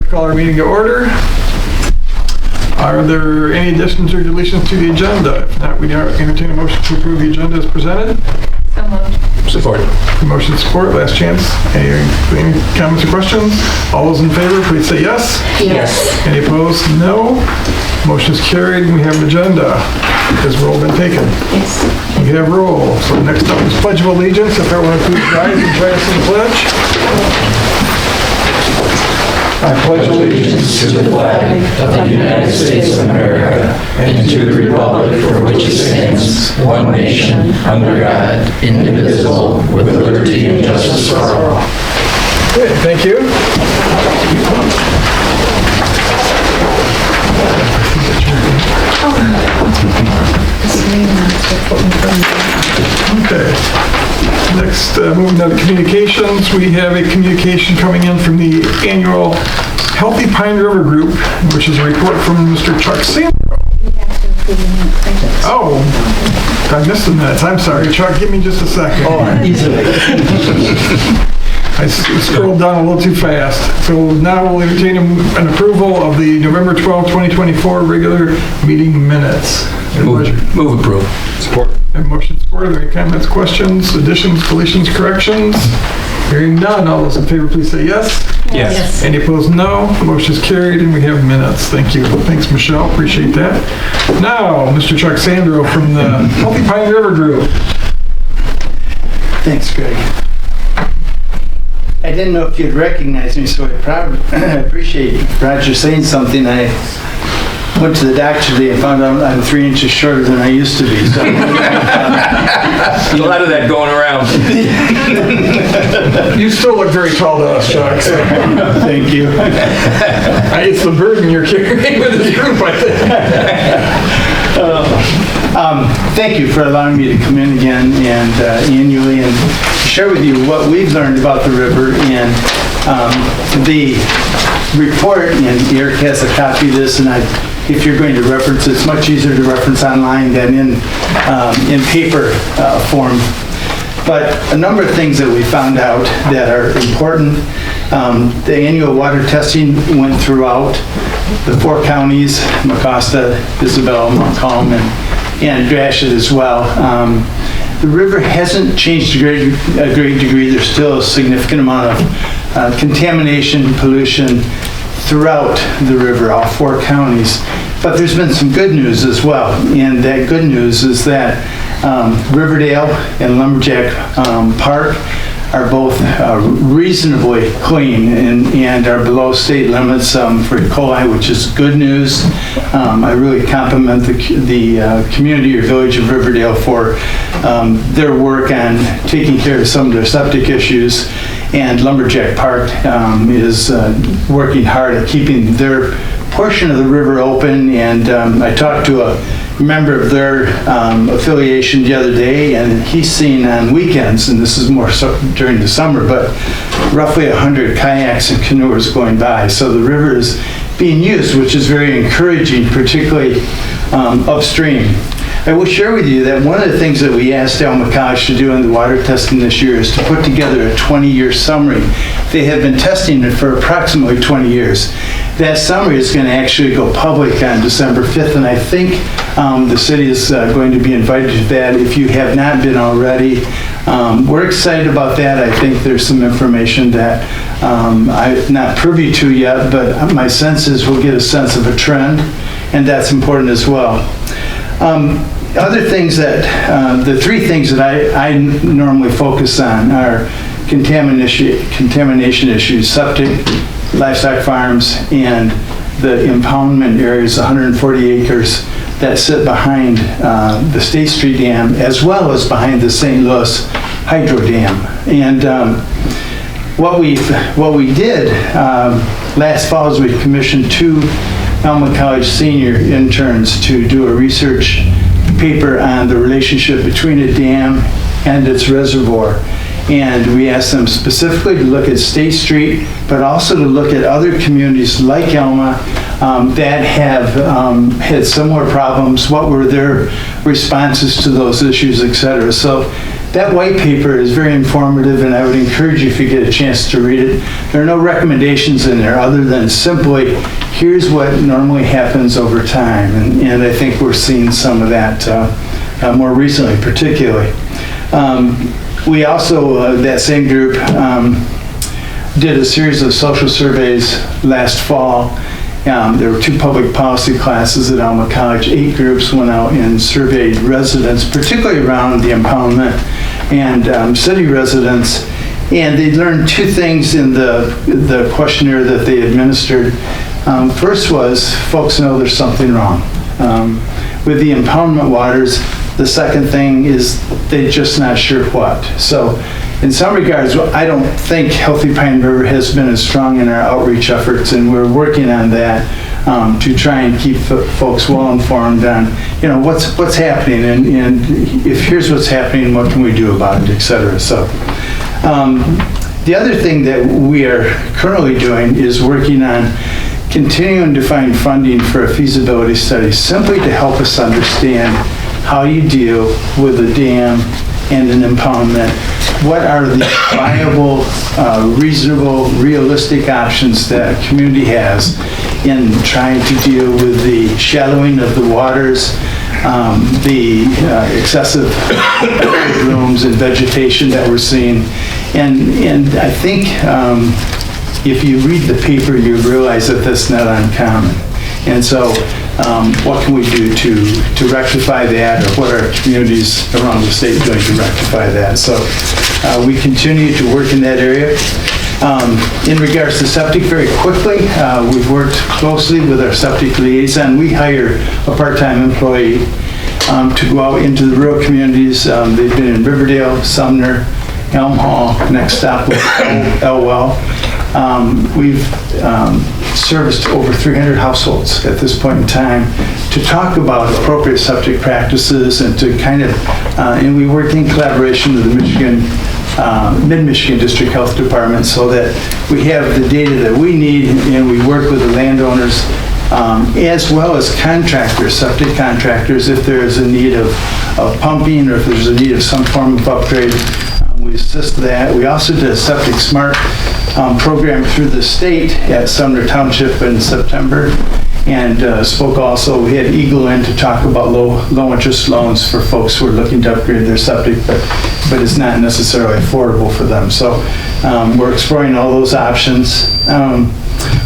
call our meeting to order. Are there any additions or deletions to the agenda? If not, we now entertain a motion to approve the agenda as presented. So moved. Support. Motion support, last chance. Any comments or questions? All those in favor, please say yes. Yes. Any opposed? No. Motion is carried. We have an agenda. Has roll been taken? Yes. We have roll. So next up is Pledge of Allegiance. If everyone please rise and join us in the pledge. I pledge allegiance To the flag of the United States of America and to the republic for which it stands, one nation, under God, indivisible, with liberty and justice for all. Good, thank you. Okay. Next, moving on to communications, we have a communication coming in from the annual Healthy Pine River Group, which is a report from Mr. Chuck Sandro. Oh, I missed the minutes. I'm sorry. Chuck, give me just a second. Oh, easily. I scrolled down a little too fast. So now we'll entertain an approval of the November 12, 2024 regular meeting minutes. Move approve. Support. Have motion support. Are there any comments, questions, additions, deletions, corrections? Hearing none, all those in favor please say yes. Yes. Any opposed, no. Motion is carried and we have minutes. Thank you. Thanks, Michelle. Appreciate that. Now, Mr. Chuck Sandro from the Healthy Pine River Group. Thanks, Greg. I didn't know if you'd recognize me, so I appreciate Roger saying something. I went to the doctor today and found out I'm 3 inches shorter than I used to be. So, A lot of that going around. You still look very tall to us, Chuck. So. Thank you. It's the burden you're carrying with this group, I think. Thank you for allowing me to come in again and annually and share with you what we've learned about the river and the report. And Eric has a copy of this, and if you're going to reference it, it's much easier to reference online than in paper form. But a number of things that we found out that are important. The annual water testing went throughout the 4 counties, Mecosta, Isabel, Montcalm, and Gratiot as well. The river hasn't changed to a great degree. There's still a significant amount of contamination, pollution throughout the river, all 4 counties. But there's been some good news as well. And that good news is that Riverdale and Lumberjack Park are both reasonably clean and are below state limits for E. coli, which is good news. I really compliment the community or village of Riverdale for their work on taking care of some of their septic issues. And Lumberjack Park is working hard at keeping their portion of the river open. And I talked to a member of their affiliation the other day, and he's seen on weekends, and this is more so during the summer, but roughly 100 kayaks and canoers going by. So the river is being used, which is very encouraging, particularly upstream. I will share with you that one of the things that we asked Alma College to do in the water testing this year is to put together a 20-year summary. They have been testing it for approximately 20 years. That summary is going to actually go public on December 5th, and I think the city is going to be invited to that if you have not been already. We're excited about that. I think there's some information that I'm not privy to yet, but my sense is we'll get a sense of a trend, and that's important as well. Other things that, the 3 things that I normally focus on are contamination issues, septic, livestock farms, and the impoundment areas, 140 acres that sit behind the State Street Dam, as well as behind the St. Louis Hydro Dam. And what we did last fall is we commissioned 2 Alma College senior interns to do a research paper on the relationship between a dam and its reservoir. And we asked them specifically to look at State Street, but also to look at other communities like Alma that have had similar problems. What were their responses to those issues, et cetera. So That white paper is very informative, and I would encourage you, if you get a chance to read it, there are no recommendations in there other than simply, here's what normally happens over time. And I think we're seeing some of that more recently, particularly. We also, that same group, did a series of social surveys last fall. There were 2 public policy classes at Alma College. 8 groups went out and surveyed residents, particularly around the impoundment and city residents. And they learned 2 things in the questionnaire that they administered. First was, folks know there's something wrong with the impoundment waters. The second thing is they're just not sure what. So in some regards, I don't think Healthy Pine River has been as strong in our outreach efforts, and we're working on that to try and keep folks well informed on, what's happening, and if here's what's happening, what can we do about it, et cetera. So the other thing that we are currently doing is working on continuing to find funding for a feasibility study, simply to help us understand how you deal with a dam and an impoundment. What are the viable, reasonable, realistic options that a community has in trying to deal with the shallowing of the waters, the excessive rooms and vegetation that we're seeing. And I think if you read the paper, you realize that that's not uncommon. And so what can we do to rectify that, or what are communities around the state doing to rectify that? So we continue to work in that area. In regards to septic, very quickly, we've worked closely with our septic liaison. We hire a part-time employee to go out into the rural communities. They've been in Riverdale, Sumner, Elm Hall, next stop was Elwell. We've serviced over 300 households at this point in time to talk about appropriate septic practices and to kind of, and we work in collaboration with the Mid-Michigan District Health Department so that we have the data that we need, and we work with the landowners as well as contractors, septic contractors, if there is a need of pumping or if there's a need of some form of upgrade. We assist that. We also did a Septic Smart program through the state at Sumner Township in September, and we had Eagle in to talk about low interest loans for folks who are looking to upgrade their septic, but it's not necessarily affordable for them. So we're exploring all those options.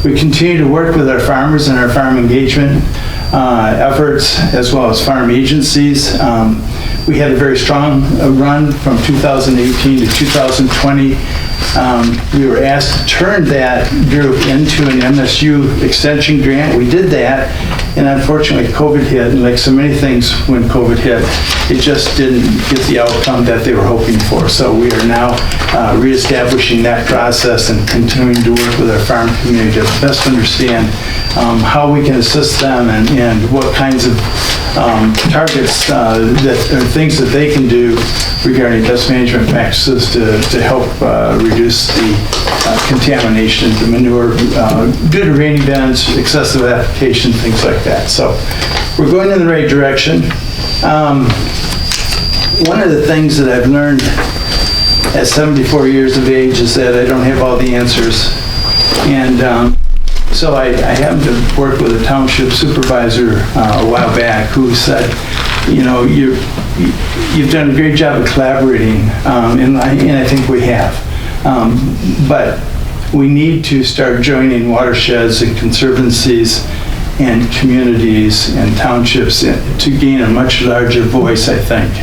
We continue to work with our farmers and our farm engagement efforts, as well as farm agencies. We had a very strong run from 2018 to 2020. We were asked to turn that group into an MSU extension grant. We did that, and unfortunately COVID hit, and like so many things when COVID hit, it just didn't get the outcome that they were hoping for. So we are now reestablishing that process and continuing to work with our farm community to best understand how we can assist them and what kinds of targets or things that they can do regarding dust management practices to help reduce the contamination, the manure due to rain events, excessive application, things like that. So we're going in the right direction. One of the things that I've learned at 74 years of age is that I don't have all the answers. And so I happened to work with a township supervisor a while back who said, you've done a great job of collaborating, and I think we have. But we need to start joining watersheds and conservancies and communities and townships to gain a much larger voice, I think.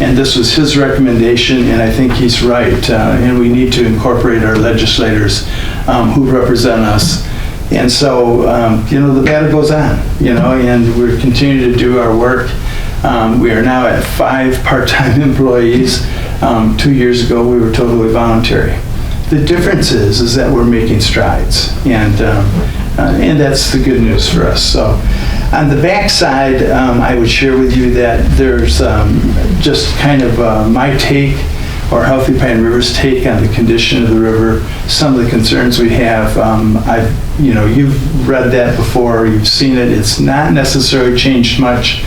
And this was his recommendation, and I think he's right. And we need to incorporate our legislators who represent us. And so, the battle goes on, and we're continuing to do our work. We are now at 5 part-time employees. 2 years ago, we were totally voluntary. The difference is that we're making strides, and that's the good news for us. So, on the backside, I would share with you that there's just kind of my take, or Healthy Pine River's take on the condition of the river, some of the concerns we have. You've read that before, you've seen it. It's not necessarily changed much.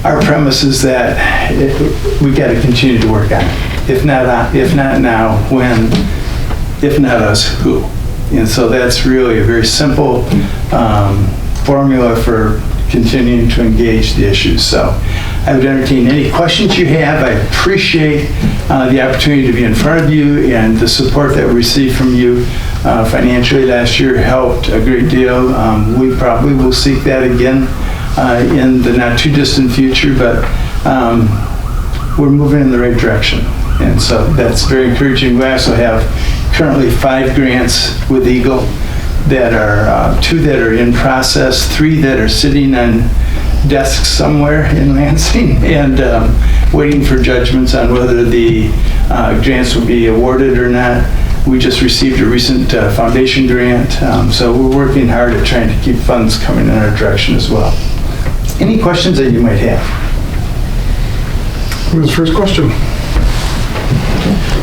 our premise is that we got to continue to work on it. If not now, when? If not us, who? And so that's really a very simple formula for continuing to engage the issues. So I would entertain any questions you have. I appreciate the opportunity to be in front of you, and the support that we received from you financially last year helped a great deal. We probably will seek that again in the not too distant future, but we're moving in the right direction. And so that's very encouraging. We also have currently 5 grants with Eagle that are 2 that are in process, 3 that are sitting on desks somewhere in Lansing and waiting for judgments on whether the grants will be awarded or not. We just received a recent foundation grant, so we're working hard at trying to keep funds coming in our direction as well. Any questions that you might have? Who's the first question?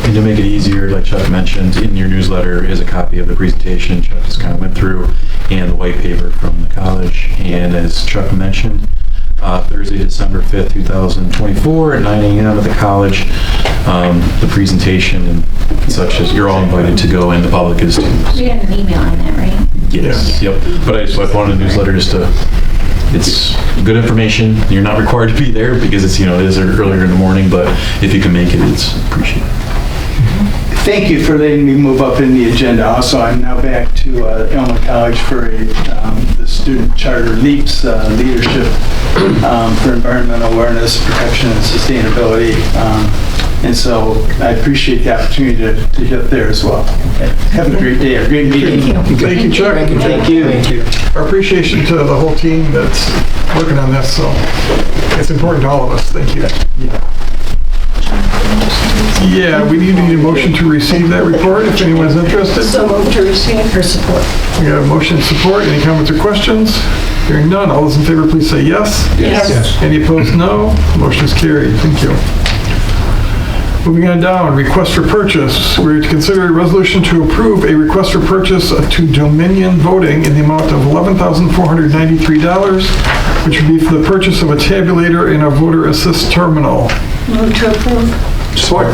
And to make it easier, like Chuck mentioned, in your newsletter is a copy of the presentation Chuck just kind of went through and the white paper from the college. And as Chuck mentioned, Thursday, December 5th, 2024 at 9 a.m. at the college, the presentation and such as you're all invited to go, and the public is too. We had an email on that, right? Yes. Yep. But I just wanted the newsletter just to, it's good information. You're not required to be there because it's, it is earlier in the morning, but if you can make it, it's appreciated. Thank you for letting me move up in the agenda. Also, I'm now back to Elma College for the Student Charter LEAPS leadership for environmental awareness, protection, and sustainability. And so I appreciate the opportunity to get there as well. Have a great day, a great meeting. Thank you, Chuck. Thank you. Our appreciation to the whole team that's working on this, so it's important to all of us. Thank you. Yeah, we need a motion to receive that report if anyone's interested. So moved to receive for support. We got a motion support. Any comments or questions? Hearing none. All those in favor, please say yes. Yes. Any opposed, no. Motion is carried. Thank you. Moving on down, request for purchase. We're to consider a resolution to approve a request for purchase to Dominion Voting in the amount of $11,493, which would be for the purchase of a tabulator and a voter assist terminal. Move to approve. Support.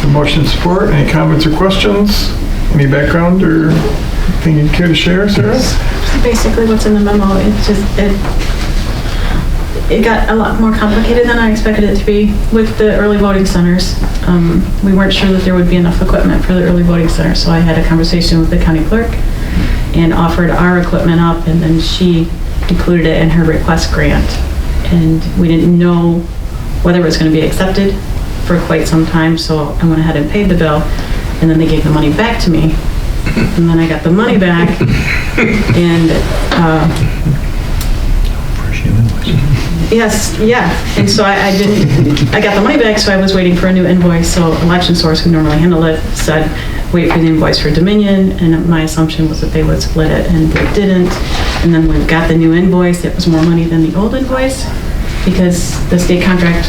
The motion support. Any comments or questions? Any background or anything you'd care to share, Sarah? Basically what's in the memo. It's just, it got a lot more complicated than I expected it to be with the early voting centers. We weren't sure that there would be enough equipment for the early voting center, so I had a conversation with the county clerk and offered our equipment up, and then she included it in her request grant. And we didn't know whether it was going to be accepted for quite some time, so I went ahead and paid the bill, and then they gave the money back to me. And then I got the money back, and yes, yeah. And so I got the money back, so I was waiting for a new invoice. So Election Source, who normally handled it, said, wait for the invoice for Dominion. And my assumption was that they would split it, and they didn't. And then we got the new invoice. It was more money than the old invoice because the state contract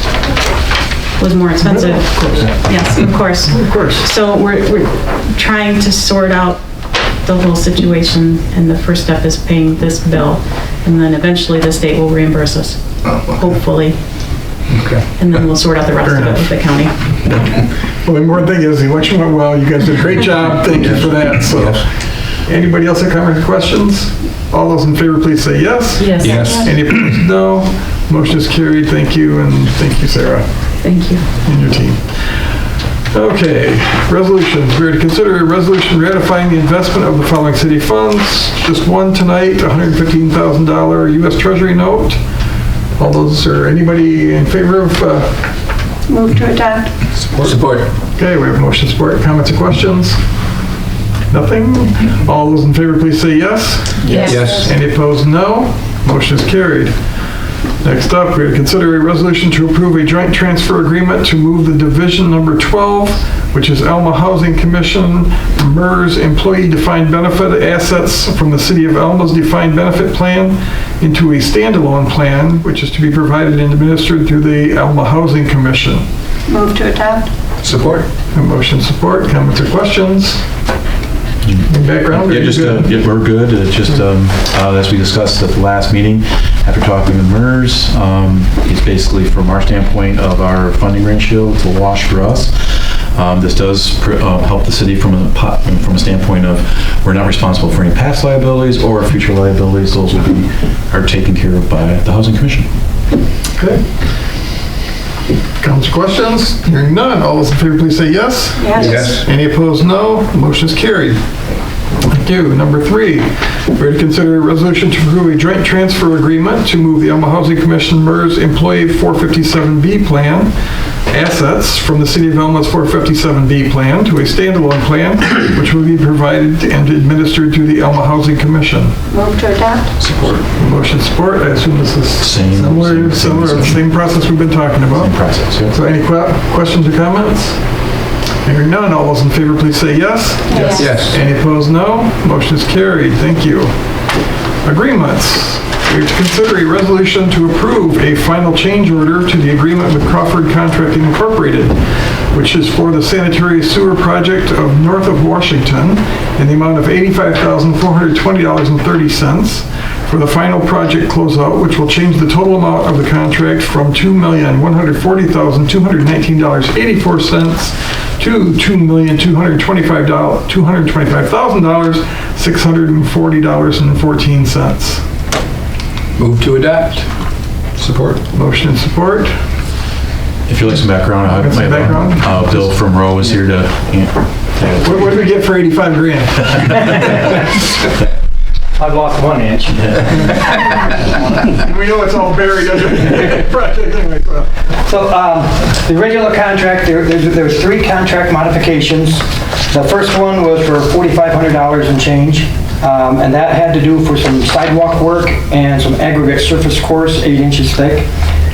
was more expensive. Of course. Yes, of course. Of course. So we're trying to sort out the whole situation, and the first step is paying this bill, and then eventually the state will reimburse us, hopefully. Okay. And then we'll sort out the rest of it with the county. Well, the important thing is the election went well. You guys did a great job. Thank you for that. So, anybody else have comments or questions? All those in favor, please say yes. Yes. Any opposed, no. Motion is carried. Thank you, and thank you, Sarah, Thank you. and your team. Okay, resolutions. We're to consider a resolution ratifying the investment of the following city funds. Just one tonight, $115,000 U.S. Treasury note. All those, or anybody in favor of? Move to adopt. Support. Okay, we have motion support. Comments or questions? Nothing? All those in favor, please say yes. Yes. Any opposed, no. Motion is carried. Next up, we're to consider a resolution to approve a joint transfer agreement to move the Division Number 12, which is Elma Housing Commission, MERS Employee Defined Benefit assets from the City of Elma's Defined Benefit Plan into a standalone plan, which is to be provided and administered through the Elma Housing Commission. Move to adopt. Support. A motion support. Comments or questions? Any background? Yeah, just, yeah, we're good. It's just, as we discussed at the last meeting, after talking with MERS, it's basically from our standpoint of our funding ratio, it's a wash for us. This does help the city from a standpoint of we're not responsible for any past liabilities or future liabilities. Those are taken care of by the Housing Commission. Okay. Comments, questions? Hearing none, all those in favor, please say yes. Yes. Any opposed, no. Motion is carried. Thank you. Number 3, we're to consider a resolution to approve a joint transfer agreement to move the Elma Housing Commission MERS Employee 457B plan assets from the City of Elma's 457B plan to a standalone plan, which will be provided and administered through the Elma Housing Commission. Move to adopt. Support. Motion support. I assume this is Same same process we've been talking about. Same process, yeah. So any questions or comments? Hearing none, all those in favor, please say yes. Yes. Any opposed, no. Motion is carried. Thank you. Agreements. We have to consider a resolution to approve a final change order to the agreement with Crawford Contracting Incorporated, which is for the sanitary sewer project of north of Washington in the amount of $85,420.30 for the final project closeout, which will change the total amount of the contract from $2,140,219.84 to $2,225,640.14. Move to adopt. Support. Motion and support. If you'd like some background, I Got some background? Bill from Rowe is here to. What did we get for 85 grand? I've lost 1 inch. We know it's all buried under the project anyway. So the original contract, there was 3 contract modifications. The first one was for $4,500 and change, and that had to do for some sidewalk work and some aggregate surface course, 8 inches thick,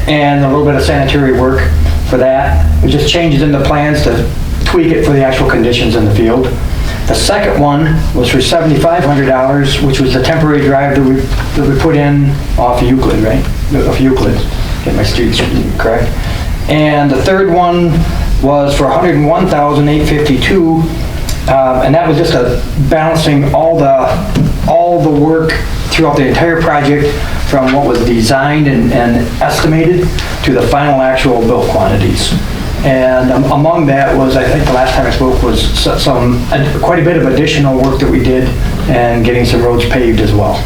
and a little bit of sanitary work for that. It just changes in the plans to tweak it for the actual conditions in the field. The second one was for $7,500, which was the temporary drive that we put in off Euclid, right? Off Euclid, get my streets correct. And the third one was for $101,852, and that was just balancing all the work throughout the entire project from what was designed and estimated to the final actual built quantities. And among that was, I think the last time I spoke, was quite a bit of additional work that we did and getting some roads paved as well.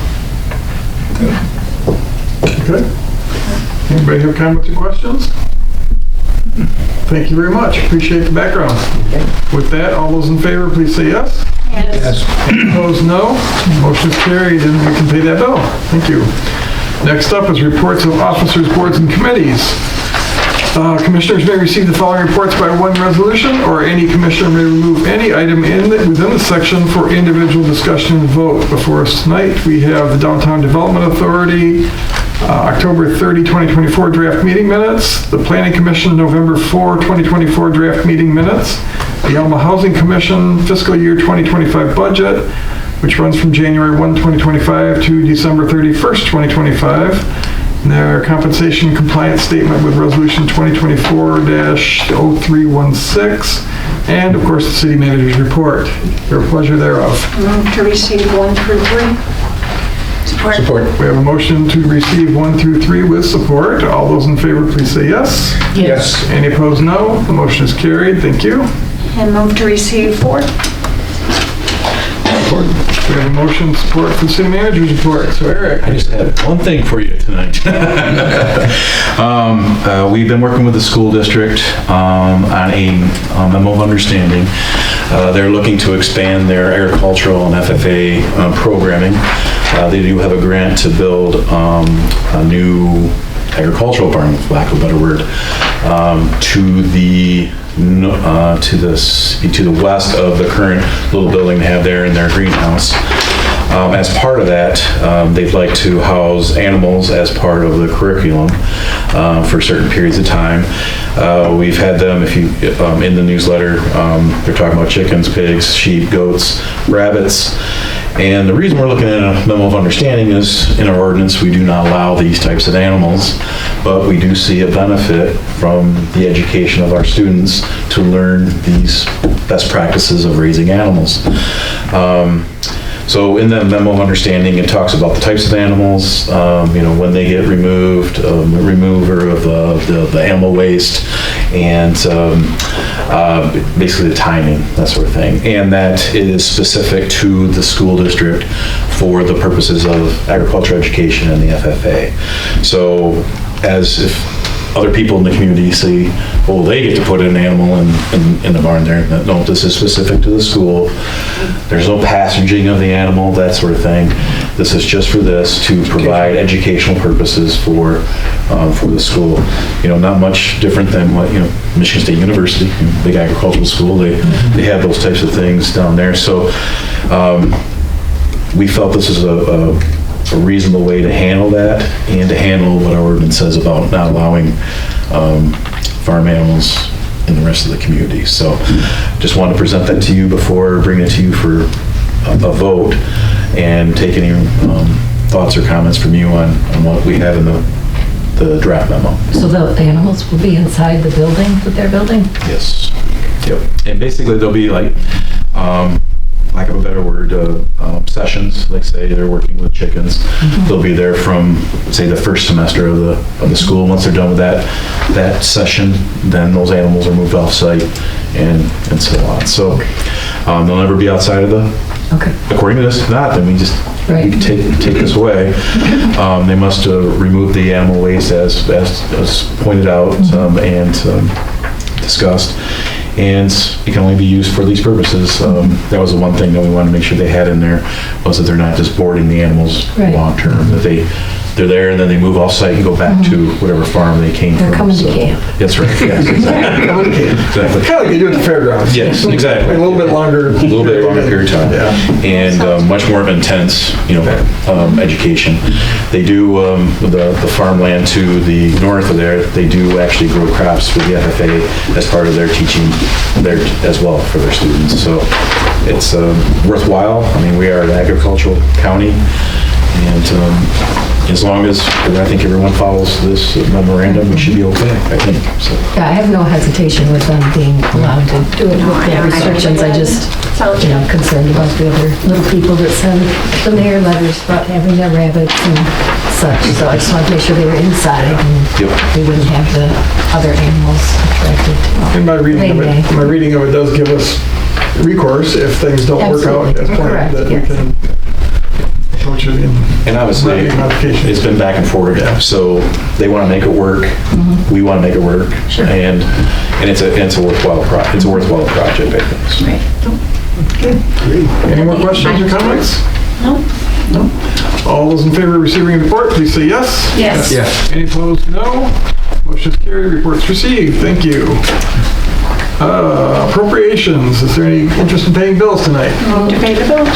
Okay. Anybody have comments or questions? Thank you very much. Appreciate the background. With that, all those in favor, please say yes. Yes. Opposed, no. Motion is carried, and we can pay that bill. Thank you. Next up is reports of officers, boards, and committees. Commissioners may receive the following reports by one resolution, or any commissioner may remove any item within the section for individual discussion and vote. Before us tonight, we have the Downtown Development Authority, October 30, 2024 draft meeting minutes, the Planning Commission, November 4, 2024 draft meeting minutes, the Elma Housing Commission fiscal year 2025 budget, which runs from January 1, 2025 to December 31st, 2025. Their compensation compliance statement with resolution 2024-0316, and of course the city manager's report. Your pleasure thereof. Move to receive 1 through 3. Support. We have a motion to receive 1 through 3 with support. All those in favor, please say yes. Yes. Any opposed, no. The motion is carried. Thank you. And move to receive 4. We have a motion to support for the city manager's report. So Eric. I just have one thing for you tonight. We've been working with the school district on a memo of understanding. They're looking to expand their agricultural and FFA programming. They do have a grant to build a new agricultural barn, for lack of a better word, to the west of the current little building they have there in their greenhouse. As part of that, they'd like to house animals as part of the curriculum for certain periods of time. We've had them, in the newsletter, they're talking about chickens, pigs, sheep, goats, rabbits, And the reason we're looking at a memo of understanding is in our ordinance, we do not allow these types of animals, but we do see a benefit from the education of our students to learn these best practices of raising animals. So in that memo of understanding, it talks about the types of animals, when they get removed, remover of the animal waste, and basically the timing, that sort of thing. And that it is specific to the school district for the purposes of agriculture education and the FFA. So as if other people in the community see, oh, they get to put an animal in the barn there. No, this is specific to the school. There's no passaging of the animal, that sort of thing. This is just for this, to provide educational purposes for the school. Not much different than what, Michigan State University, big agricultural school, they have those types of things down there. So we felt this is a reasonable way to handle that and to handle what our ordinance says about not allowing farm animals in the rest of the community. So just want to present that to you before bringing it to you for a vote, and take any thoughts or comments from you on what we have in the draft memo. So the animals will be inside the building that they're building? Yes. Yep. And basically there'll be like, lack of a better word, sessions, like say they're working with chickens. They'll be there from, say, the first semester of the school. Once they're done with that session, then those animals are moved off site and so on. So they'll never be outside of according to this. If not, then we can take this away. They must remove the animal waste as pointed out and discussed. And it can only be used for these purposes. That was the one thing that we wanted to make sure they had in there, was that they're not just boarding the animals long-term, that they're there and then they move off-site and go back to whatever farm they came from. They're coming to camp. That's right, yes, exactly. Coming to camp. Exactly. Kind of like they do at the fairgrounds. Yes, exactly. A little bit longer. A little bit longer period of time. Yeah. And much more intense, education. They do, the farmland to the north of there, they do actually grow crops for the FFA as part of their teaching there as well for their students. So it's worthwhile. I mean, we are an agricultural county, and as long as I think everyone follows this memorandum, we should be okay, I think. So. Yeah, I have no hesitation with them being allowed to do it with the restrictions. I just, concerned about the other little people that send the mayor letters about having their rabbits and such. So I just wanted to make sure they were inside and we wouldn't have the other animals attracted. In my reading of it does give us recourse if things don't work out as planned, that we can approach it in. And obviously, it's been back and forth, so they want to make it work. We want to make it work, and it's a worthwhile project. It's a worthwhile project, I think. So. Okay. Any more questions or comments? No. All those in favor of receiving the report, please say yes. Yes. Any opposed, no. Motion's carried. Reports received. Thank you. Appropriations. Is there any interest in paying bills tonight? Move to pay the bills.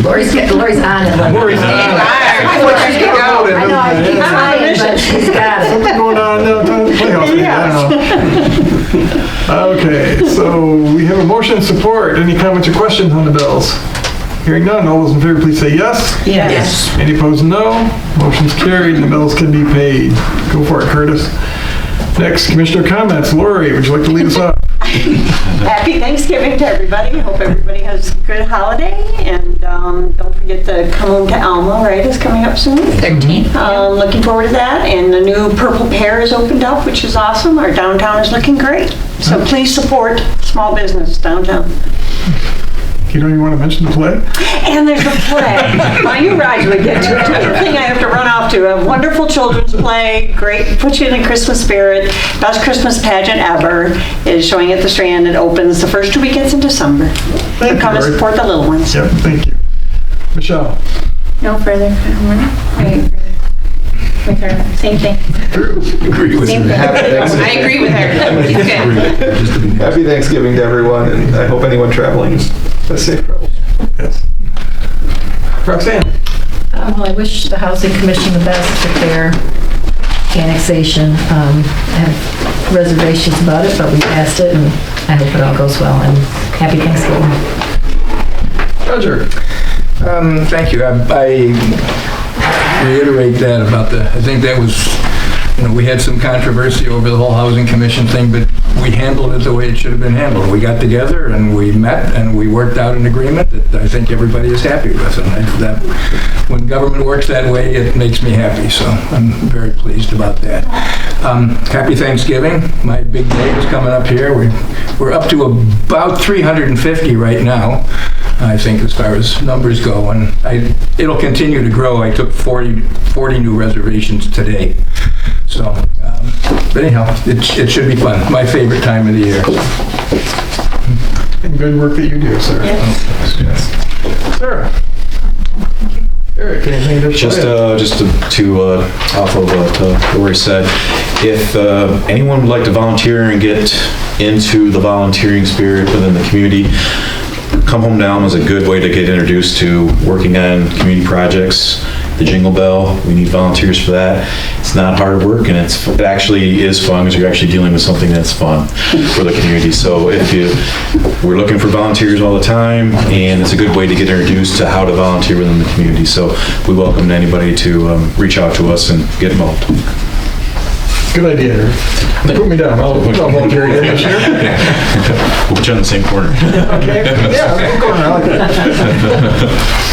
Lori's on it. Lori's on it. I know, I keep trying, but she's got it. Something going on downtown at the Playhouse. I don't know. Okay, so we have a motion and support. Any comments or questions on the bills? Hearing none, all those in favor, please say yes. Yes. Any opposed, no. Motion's carried and the bills can be paid. Go for it, Curtis. Next, Commissioner comments. Lori, would you like to lead us off? Happy Thanksgiving to everybody. Hope everybody has a good holiday. And don't forget to come home to Alma, right? It's coming up soon. 13th. Looking forward to that. And the new Purple Pear is opened up, which is awesome. Our downtown is looking great. So please support small business downtown. You don't even want to mention the play? And there's a play. Well, you guys would get to it. The thing I have to run off to. A wonderful children's play. Great. Puts you in the Christmas spirit. Best Christmas pageant ever is showing at the Strand. It opens the first 2 weekends in December. So come and support the little ones. Yep, thank you. Michelle? No further. With her, same thing. Agree with Same thing. I agree with her. Happy Thanksgiving to everyone, and I hope anyone traveling has safe travels. Yes. Roxanne? Well, I wish the Housing Commission the best with their annexation. I have reservations about it, but we passed it, and I hope it all goes well, and happy Thanksgiving. Roger? Thank you. I reiterate that about I think that was, we had some controversy over the whole Housing Commission thing, but we handled it the way it should have been handled. We got together and we met and we worked out an agreement that I think everybody is happy with. And when government works that way, it makes me happy. So I'm very pleased about that. Happy Thanksgiving. My big day is coming up here. We're up to about 350 right now, I think, as far as numbers go, and it'll continue to grow. I took 40 new reservations today. So, but anyhow, it should be fun. My favorite time of the year. And good work that you do, sir. Yes. Sarah? Eric, anything to Just to off of what Lori said, if anyone would like to volunteer and get into the volunteering spirit within the community, Come Home Down was a good way to get introduced to working on community projects. The Jingle Bell, we need volunteers for that. It's not hard work, and it actually is fun because you're actually dealing with something that's fun for the community. So we're looking for volunteers all the time, and it's a good way to get introduced to how to volunteer within the community. So we welcome anybody to reach out to us and get involved. Good idea, Eric. Put me down. I'll volunteer again this year. We'll put you on the same corner. Okay. Yeah, same corner. I like that.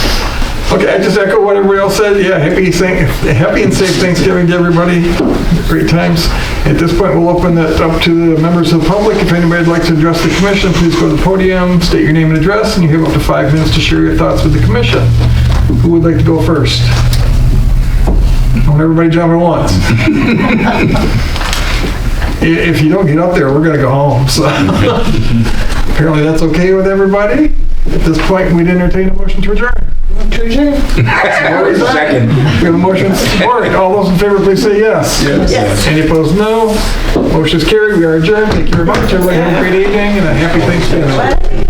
Okay, I just echo what everybody else said. Yeah, happy and safe Thanksgiving to everybody. Great times. At this point, we'll open that up to the members of the public. If anybody would like to address the commission, please go to the podium, state your name and address, and you have up to 5 minutes to share your thoughts with the commission. Who would like to go first? I want everybody jumping at once. If you don't get up there, we're going to go home. So apparently that's okay with everybody. At this point, we'd entertain a motion to adjourn. Second. We have a motion and support. All those in favor, please say yes. Yes. Any opposed, no. Motion is carried. We are adjourned. Thank you very much. Everybody have a great evening and a happy Thanksgiving.